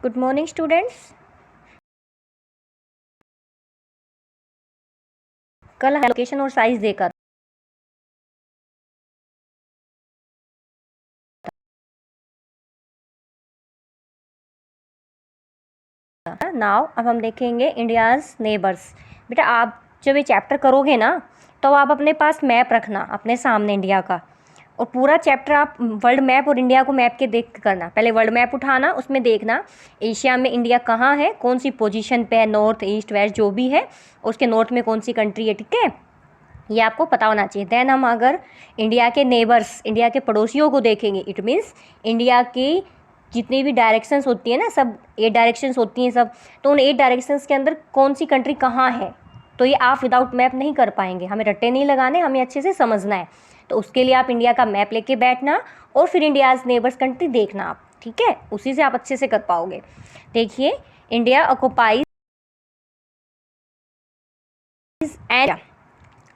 Good morning students. कल location और size देकर नाउ अब हम देखेंगे इंडियाज़ नेबर्स। बेटा आप जब ये चैप्टर करोगे ना तो आप अपने पास मैप रखना अपने सामने इंडिया का, और पूरा चैप्टर आप वर्ल्ड मैप और इंडिया को मैप के देख के करना। पहले वर्ल्ड मैप उठाना, उसमें देखना एशिया में इंडिया कहाँ है, कौन सी पोजीशन पे है, नॉर्थ ईस्ट वेस्ट जो भी है, उसके नॉर्थ में कौन सी कंट्री है। ठीक है, ये आपको पता होना चाहिए। देन हम अगर इंडिया के नेबर्स, इंडिया के पड़ोसियों को देखेंगे, इट मीन्स इंडिया की जितनी भी डायरेक्शंस होती है ना, सब 8 डायरेक्शंस होती हैं सब, तो उन 8 डायरेक्शंस के अंदर कौन सी कंट्री कहाँ है, तो ये आप विदाउट मैप नहीं कर पाएंगे। हमें रट्टे नहीं लगाने, हमें अच्छे से समझना है। तो उसके लिए आप इंडिया का मैप लेके बैठना और फिर इंडियाज़ नेबर्स कंट्री देखना आप। ठीक है, उसी से आप अच्छे से कर पाओगे। देखिए, इंडिया ऑक्युपाइज एंड,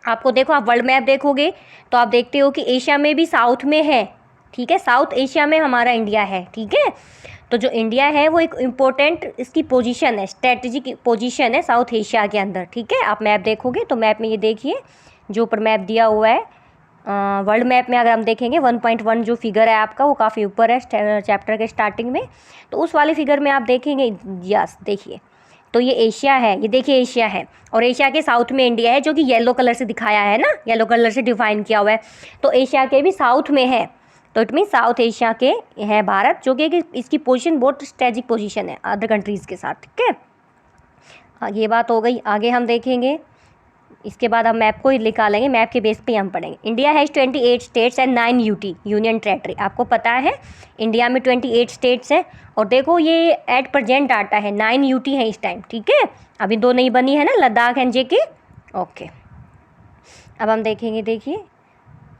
आपको देखो, आप वर्ल्ड मैप देखोगे तो आप देखते हो कि एशिया में भी साउथ में है। ठीक है, साउथ एशिया में हमारा इंडिया है। ठीक है, तो जो इंडिया है वो एक इम्पोर्टेंट इसकी पोजीशन है, स्ट्रेटेजिक पोजीशन है साउथ एशिया के अंदर। ठीक है, आप मैप देखोगे तो मैप में ये देखिए जो ऊपर मैप दिया हुआ है, वर्ल्ड मैप में अगर हम देखेंगे 1.1 जो फिगर है आपका वो काफ़ी ऊपर है चैप्टर के स्टार्टिंग में, तो उस वाले फिगर में आप देखेंगे, यस देखिए, तो ये एशिया है, ये देखिए एशिया है, और एशिया के साउथ में इंडिया है जो कि येलो कलर से दिखाया है ना, येलो कलर से डिफाइन किया हुआ है। तो एशिया के भी साउथ में है, तो इट मीन साउथ एशिया के है भारत, जो कि इसकी पोजीशन बहुत स्ट्रेटेजिक पोजीशन है अदर कंट्रीज़ के साथ। ठीक है, ये बात हो गई। आगे हम देखेंगे, इसके बाद हम मैप को ही निकालेंगे, मैप के बेस पे हम पढ़ेंगे। India has 28 states and 9 UT union territory. आपको पता है इंडिया में 28 स्टेट्स हैं, और देखो ये एट प्रेजेंट डाटा है 9 यूटी है इस टाइम। ठीक है, अभी 2 नई बनी है ना, लद्दाख एंड जेके। ओके, अब हम देखेंगे, देखिए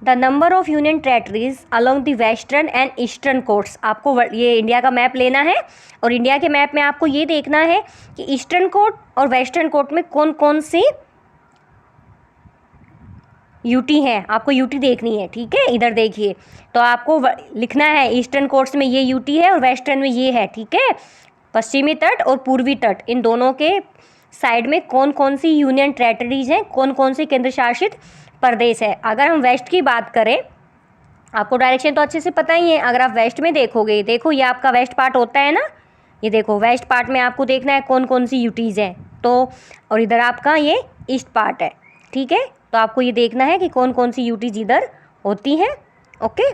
the number of union territories along the western and eastern courts. आपको ये इंडिया का मैप लेना है, और इंडिया के मैप में आपको ये देखना है कि ईस्टर्न कोर्ट और वेस्टर्न कोर्ट में कौन कौन सी यूटी है, आपको यूटी देखनी है। ठीक है, इधर देखिए, तो आपको लिखना है ईस्टर्न कोर्ट्स में ये यूटी है और वेस्टर्न में ये है। ठीक है, पश्चिमी तट और पूर्वी तट, इन दोनों के साइड में कौन कौन सी यूनियन टेरेटरीज हैं, कौन कौन सी केंद्र शासित प्रदेश है। अगर हम वेस्ट की बात करें, आपको डायरेक्शन तो अच्छे से पता ही है। अगर आप वेस्ट में देखोगे, देखो ये आपका वेस्ट पार्ट होता है ना, ये देखो वेस्ट पार्ट में आपको देखना है कौन कौन सी यूटीज़ हैं, तो और इधर आपका ये ईस्ट पार्ट है। ठीक है, तो आपको ये देखना है कि कौन कौन सी यूटीज़ इधर होती हैं। ओके,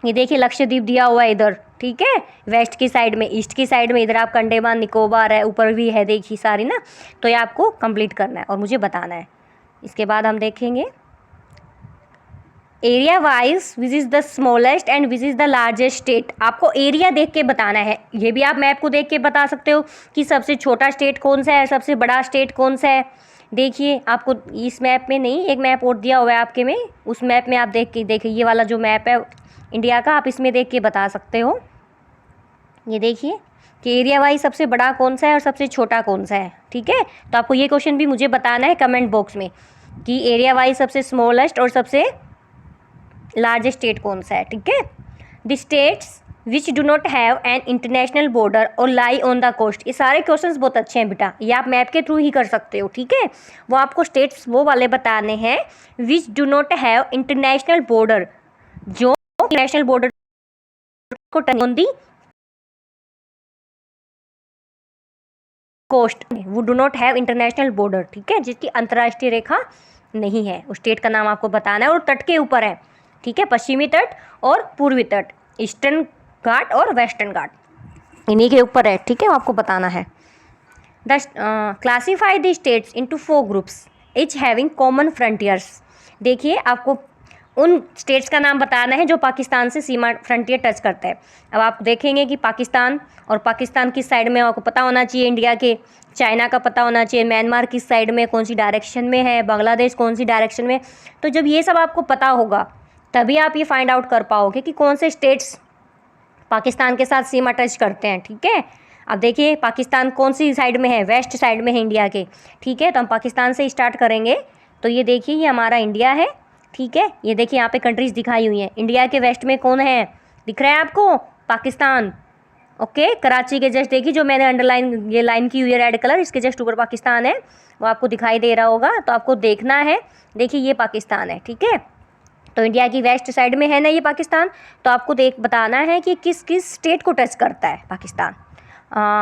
ये देखिए लक्षद्वीप दिया हुआ है इधर। ठीक है, वेस्ट की साइड में, ईस्ट की साइड में इधर आप अंडमान निकोबार है, ऊपर भी है देखिए सारी ना, तो ये आपको कंप्लीट करना है और मुझे बताना है। इसके बाद हम देखेंगे area wise which is the smallest and which is the largest state. आपको एरिया देख के बताना है, ये भी आप मैप को देख के बता सकते हो कि सबसे छोटा स्टेट कौन सा है, सबसे बड़ा स्टेट कौन सा है। देखिए, आपको इस मैप में नहीं, एक मैप और दिया हुआ है आपके में, उस मैप में आप देख के देखिए, ये वाला जो मैप है इंडिया का, आप इसमें देख के बता सकते हो। ये देखिए कि एरिया वाइज सबसे बड़ा कौन सा है और सबसे छोटा कौन सा है। ठीक है, तो आपको ये क्वेश्चन भी मुझे बताना है कमेंट बॉक्स में कि एरिया वाइज सबसे स्मॉलेस्ट और सबसे लार्जेस्ट स्टेट कौन सा है। ठीक है, the states which do not have an international border और लाई ऑन द कोस्ट। ये सारे क्वेश्चंस बहुत अच्छे हैं बेटा, ये आप मैप के थ्रू ही कर सकते हो। ठीक है, वो आपको स्टेट्स वो वाले बताने हैं which do not have international border, जो इंटरनेशनल बॉर्डर को टच ऑन दी कोस्ट, वो do not have international border. ठीक है, जिसकी अंतर्राष्ट्रीय रेखा नहीं है, उस स्टेट का नाम आपको बताना है, और तट के ऊपर है। ठीक है, पश्चिमी तट और पूर्वी तट, ईस्टर्न घाट और वेस्टर्न घाट, इन्हीं के ऊपर है। ठीक है, आपको बताना है। The classify the states into 4 groups etch having common frontiers. देखिए, आपको उन स्टेट्स का नाम बताना है जो पाकिस्तान से सीमा फ्रंटियर टच करता है। अब आप देखेंगे कि पाकिस्तान, और पाकिस्तान किस साइड में आपको पता होना चाहिए इंडिया के, चाइना का पता होना चाहिए, म्यांमार किस साइड में, कौन सी डायरेक्शन में है, बांग्लादेश कौन सी डायरेक्शन में। तो जब ये सब आपको पता होगा तभी आप ये फाइंड आउट कर पाओगे कि कौन से स्टेट्स पाकिस्तान के साथ सीमा टच करते हैं। ठीक है, अब देखिए पाकिस्तान कौन सी साइड में है, वेस्ट साइड में है इंडिया के। ठीक है, तो हम पाकिस्तान से स्टार्ट करेंगे। तो ये देखिए, ये हमारा इंडिया है। ठीक है, ये देखिए यहाँ पे कंट्रीज दिखाई हुई हैं। इंडिया के वेस्ट में कौन है, दिख रहा है आपको, पाकिस्तान। ओके, कराची के जस्ट देखिए, जो मैंने अंडरलाइन ये लाइन की हुई है रेड कलर, इसके जस्ट ऊपर पाकिस्तान है, वो आपको दिखाई दे रहा होगा। तो आपको देखना है, देखिए ये पाकिस्तान है, ठीक है। तो इंडिया की वेस्ट साइड में है ना ये पाकिस्तान। तो आपको बताना है कि किस किस स्टेट को टच करता है पाकिस्तान।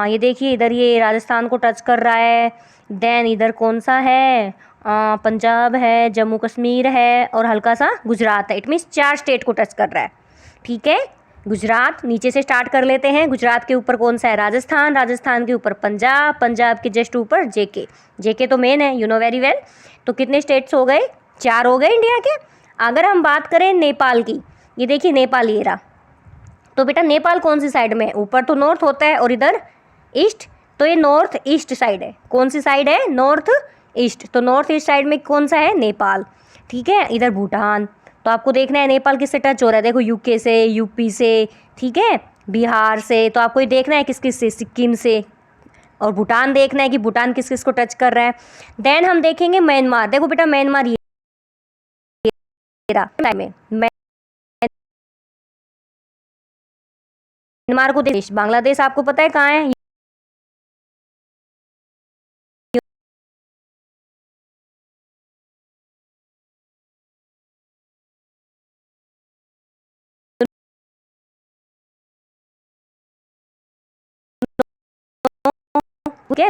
ये देखिए इधर ये राजस्थान को टच कर रहा है। देन इधर कौन सा है, पंजाब है, जम्मू कश्मीर है और हल्का सा गुजरात है। इट मीन्स 4 स्टेट को टच कर रहा है, ठीक है। गुजरात नीचे से स्टार्ट कर लेते हैं। गुजरात के ऊपर कौन सा है, राजस्थान, राजस्थान के ऊपर पंजाब, पंजाब के जस्ट ऊपर जेके, जेके तो मेन है, यू नो वेरी वेल। तो कितने स्टेट्स हो गए, 4 हो गए इंडिया के। अगर हम बात करें नेपाल की, ये देखिए नेपाल ये रहा। तो बेटा नेपाल कौन सी साइड में है, ऊपर तो नॉर्थ होता है और इधर ईस्ट, तो ये नॉर्थ ईस्ट साइड है। कौन सी साइड है, नॉर्थ ईस्ट। तो नॉर्थ ईस्ट साइड में कौन सा है, नेपाल, ठीक है। इधर भूटान। तो आपको देखना है नेपाल किससे टच हो रहा है, देखो यूके से, यूपी से, ठीक है, बिहार से। तो आपको ये देखना है किस किस से, सिक्किम से। और भूटान देखना है कि भूटान किस किस को टच कर रहा है। देन हम देखेंगे म्यांमार। देखो बेटा म्यांमार ये में म्यांमार को देश, बांग्लादेश आपको पता है कहाँ है, क्या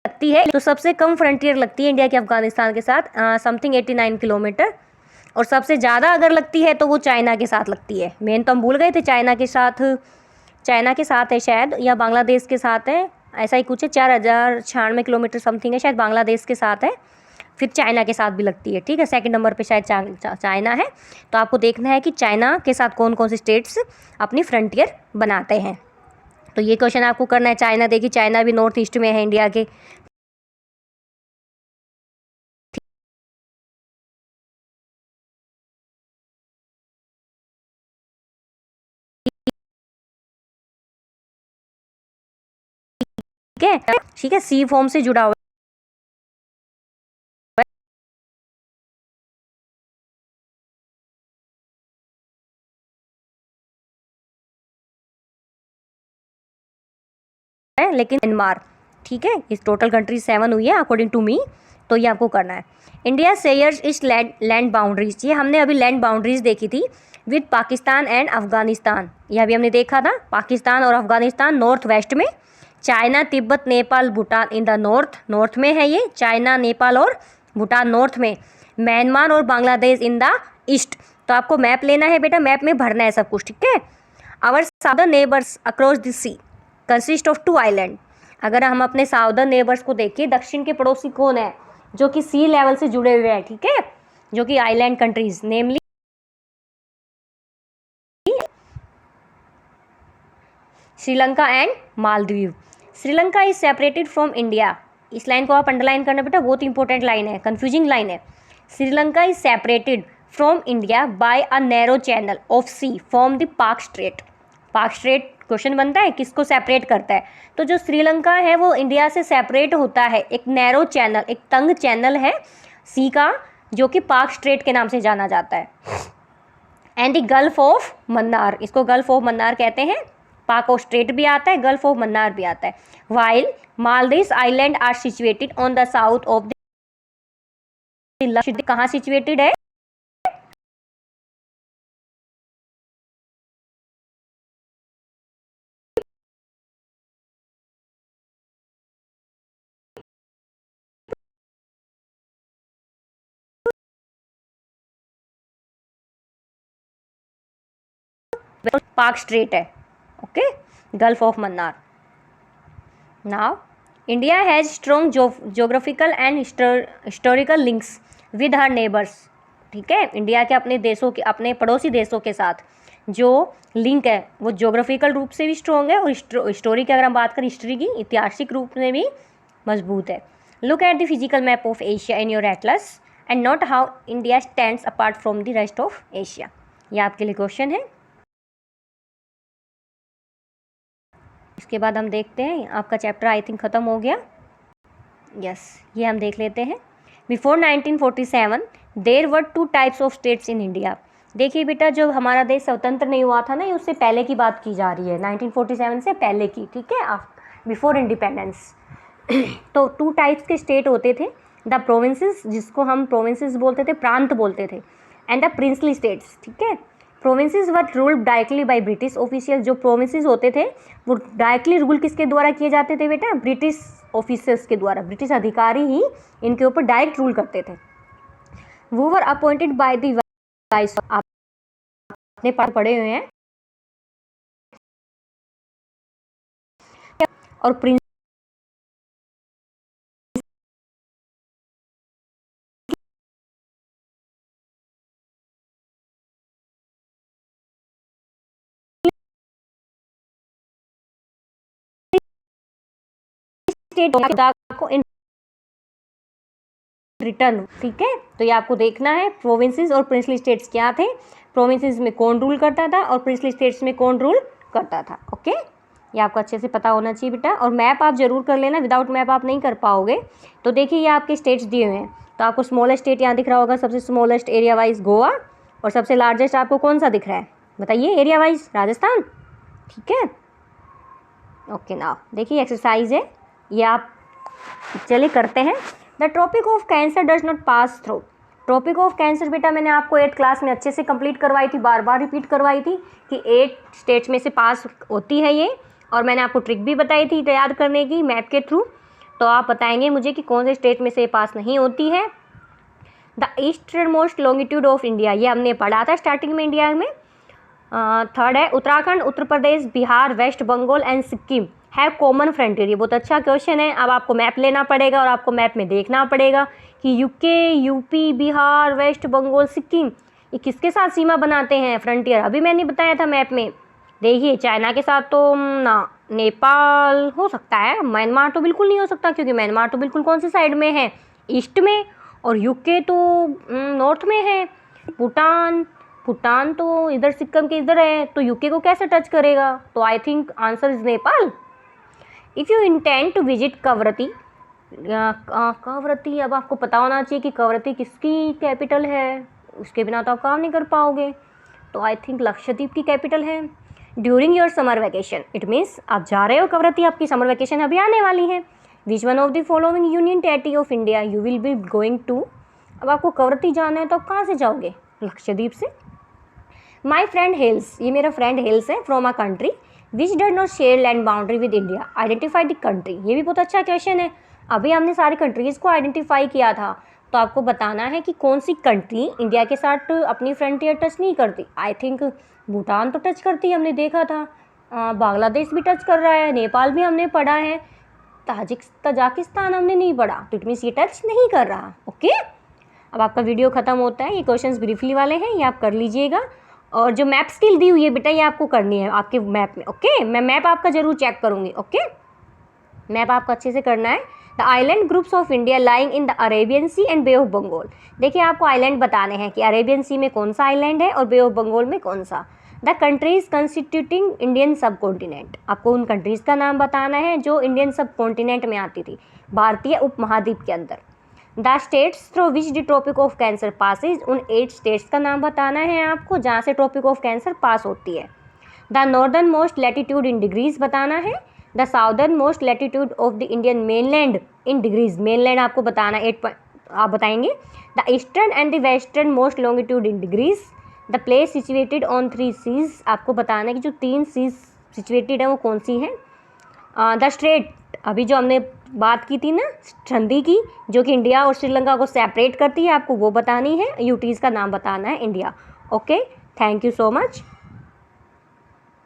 लगती है। तो सबसे कम फ्रंटियर लगती है इंडिया के अफगानिस्तान के साथ, समथिंग 89 किलोमीटर। और सबसे ज़्यादा अगर लगती है तो वो चाइना के साथ लगती है। मेन तो हम भूल गए थे, चाइना के साथ, चाइना के साथ है शायद, या बांग्लादेश के साथ है, ऐसा ही कुछ है। 4096 किलोमीटर समथिंग है शायद, बांग्लादेश के साथ है, फिर चाइना के साथ भी लगती है, ठीक है। सेकंड नंबर पे शायद चाइना है। तो आपको देखना है कि चाइना के साथ कौन कौन से स्टेट्स अपनी फ्रंटियर बनाते हैं। तो ये क्वेश्चन आपको करना है। चाइना, देखिए चाइना भी नॉर्थ ईस्ट में है इंडिया के, ठीक है, सी फॉर्म से जुड़ा हुआ है, लेकिन म्यांमार, ठीक है। इस टोटल कंट्री 7 हुई है अकॉर्डिंग टू मी। तो ये आपको करना है। इंडिया शेयर्स इस लैंड बाउंड्रीज, ये हमने अभी लैंड बाउंड्रीज देखी थी विद पाकिस्तान एंड अफगानिस्तान। ये अभी हमने देखा था, पाकिस्तान और अफगानिस्तान नॉर्थ वेस्ट में, China, Tibet, Nepal, Bhutan in the north, north में है ये, चाइना, नेपाल और भूटान नॉर्थ में, म्यांमार और बांग्लादेश इन द ईस्ट। तो आपको मैप लेना है बेटा, मैप में भरना है सब कुछ, ठीक है। Our southern neighbours across the sea consist of 2 island. अगर हम अपने साउदर्न नेबर्स को देखिए, दक्षिण के पड़ोसी कौन है, जो कि सी लेवल से जुड़े हुए हैं, ठीक है, जो कि island countries, namely Sri Lanka and Maldive. Sri Lanka is separated from India. इस लाइन को आप अंडरलाइन करना बेटा, बहुत इंपॉर्टेंट लाइन है, कंफ्यूजिंग लाइन है। Sri Lanka is separated from India by a narrow channel of sea from the Palk strait. Palk strait question बनता है किसको सेपरेट करता है, तो जो श्रीलंका है वो इंडिया से सेपरेट होता है, एक नैरो चैनल, एक तंग चैनल है सी का, जो कि पाक स्ट्रेट के नाम से जाना जाता है। And the gulf of Mannar, इसको गल्फ ऑफ मन्नार कहते हैं। पाक और स्ट्रेट भी आता है, गल्फ ऑफ मन्नार भी आता है। While Maldives island are situated on the south of the, कहाँ सिचुएटेड है, पाक स्ट्रेट है, okay, gulf of Mannar. Now India has strong geographical and historical links with her neighbours, ठीक है। इंडिया के अपने देशों के, अपने पड़ोसी देशों के साथ जो लिंक है वो जोग्राफिकल रूप से भी स्ट्रॉन्ग है, और हिस्टोरी की अगर हम बात करें, हिस्ट्री की, ऐतिहासिक रूप में भी मजबूत है। Look at the physical map of Asia in your Atlas and note how India stands apart from the rest of Asia. ये आपके लिए क्वेश्चन है। इसके बाद हम देखते हैं, आपका चैप्टर आई थिंक ख़त्म हो गया, यस, ये हम देख लेते हैं। Before 1947 there were 2 types of states in India. देखिए बेटा, जब हमारा देश स्वतंत्र नहीं हुआ था ना, ये उससे पहले की बात की जा रही है, 1947 से पहले की, ठीक है, बिफोर इंडिपेंडेंस। तो 2 टाइप्स के स्टेट होते थे, द प्रोविंसेस, जिसको हम प्रोविंसेस बोलते थे, प्रांत बोलते थे, एंड द प्रिंसली स्टेट्स, ठीक है। Provinces were ruled directly by British official. जो प्रोविंसेस होते थे वो डायरेक्टली रूल किसके द्वारा किए जाते थे बेटा? ब्रिटिश ऑफिसर्स के द्वारा, ब्रिटिश अधिकारी ही इनके ऊपर डायरेक्ट रूल करते थे। वो वर अपॉइंटेड बाय द वाइस, आपने पढ़े हुए हैं, और प्रिंस स्टेट को इन रिटर्न, ठीक है। तो ये आपको देखना है प्रोविंसेस और प्रिंसली स्टेट्स क्या थे, प्रोविंसेस में कौन रूल करता था और प्रिंसली स्टेट्स में कौन रूल करता था। ओके, ये आपको अच्छे से पता होना चाहिए बेटा। और मैप आप जरूर कर लेना, विदाउट मैप आप नहीं कर पाओगे। तो देखिए ये आपके स्टेट्स दिए हुए हैं, तो आपको स्मॉलेस्ट स्टेट यहाँ दिख रहा होगा, सबसे स्मॉलेस्ट एरिया वाइज गोवा, और सबसे लार्जेस्ट आपको कौन सा दिख रहा है बताइए एरिया वाइज? राजस्थान, ठीक है। ओके, नाउ देखिए एक्सरसाइज है, ये आप चलिए करते हैं। The tropic of cancer does not pass through. Tropic of cancer बेटा मैंने आपको 8th क्लास में अच्छे से कंप्लीट करवाई थी, बार बार रिपीट करवाई थी कि 8 स्टेट्स में से पास होती है ये, और मैंने आपको ट्रिक भी बताई थी याद करने की मैप के थ्रू। तो आप बताएंगे मुझे कि कौन से स्टेट में से पास नहीं होती है। The eastern most longitude of India, ये हमने पढ़ा था स्टार्टिंग में इंडिया में। 3rd है उत्तराखंड, उत्तर प्रदेश, बिहार, वेस्ट बंगाल एंड सिक्किम है कॉमन फ्रंटियर। ये बहुत अच्छा क्वेश्चन है। अब आपको मैप लेना पड़ेगा और आपको मैप में देखना पड़ेगा कि UK, UP, Bihar, west Bengal, Sikkim ये किसके साथ सीमा बनाते हैं, फ्रंटियर। अभी मैंने बताया था मैप में। देखिए चाइना के साथ तो ना, नेपाल हो सकता है, म्यांमार तो बिल्कुल नहीं हो सकता, क्योंकि म्यांमार तो बिल्कुल कौन सी साइड में है, ईस्ट में, और यूके तो नॉर्थ में है। भूटान तो इधर सिक्किम के इधर है, तो यूके को कैसे टच करेगा? तो I think answer is Nepal. If you intend to visit Kavaratti, Kavaratti अब आपको पता होना चाहिए कि कवरत्ती किसकी कैपिटल है, उसके बिना तो आप काम नहीं कर पाओगे। तो आई थिंक लक्षद्वीप की कैपिटल है। During your summer vacation, it means आप जा रहे हो कवरत्ती, आपकी समर वैकेशन अभी आने वाली है। Which one of the following union territory of India you will be going to. अब आपको कवरत्ती जाना है तो आप कहाँ से जाओगे? लक्षद्वीप से। माई फ्रेंड हेल्स, ये मेरा फ्रेंड हेल्स है, from a country which does not share land boundary with India, identify the country. ये भी बहुत अच्छा क्वेश्चन है। अभी हमने सारी कंट्रीज़ को आइडेंटिफाई किया था, तो आपको बताना है कि कौन सी कंट्री इंडिया के साथ अपनी फ्रंटियर टच नहीं करती। आई थिंक भूटान तो टच करती है, हमने देखा था, बांग्लादेश भी टच कर रहा है, नेपाल भी हमने पढ़ा है, तजाकिस्तान हमने नहीं पढ़ा, तो इट मीन्स ये टच नहीं कर रहा। ओके, अब आपका वीडियो ख़त्म होता है। ये क्वेश्चंस ब्रीफली वाले हैं, ये आप कर लीजिएगा। और जो मैप स्किल दी हुई है बेटा, ये आपको करनी है आपके मैप में। ओके, मैं मैप आपका जरूर चेक करूँगी। ओके, मैप आपको अच्छे से करना है। The island groups of India lying in the Arabian sea and bay of Bengal. देखिए आपको आइलैंड बताने हैं कि अरेबियन सी में कौन सा आइलैंड है और बे ऑफ बंगाल में कौन सा। द कंट्रीज कंस्टिट्यूटिंग इंडियन सब कॉन्टिनेंट, आपको उन कंट्रीज़ का नाम बताना है जो इंडियन सब कॉन्टिनेंट में आती थी, भारतीय उपमहाद्वीप के अंदर। The states through which the tropic of cancer passes, उन 8 स्टेट्स का नाम बताना है आपको जहाँ से ट्रॉपिक ऑफ कैंसर पास होती है। The northern most latitude in degrees बताना है। The southern most latitude of the Indian mainland in degrees, mainland आपको बताना 8 आप बताएंगे। The eastern and the western most longitude in degrees. The place situated on 3 seas, आपको बताना है कि जो 3 सीज सिचुएटेड है वो कौन सी हैं। द स्ट्रेट, अभी जो हमने बात की थी ना संधि की, जो कि इंडिया और श्रीलंका को सेपरेट करती है, आपको वो बतानी है। यूटीज़ का नाम बताना है India. Okay, thank you so much.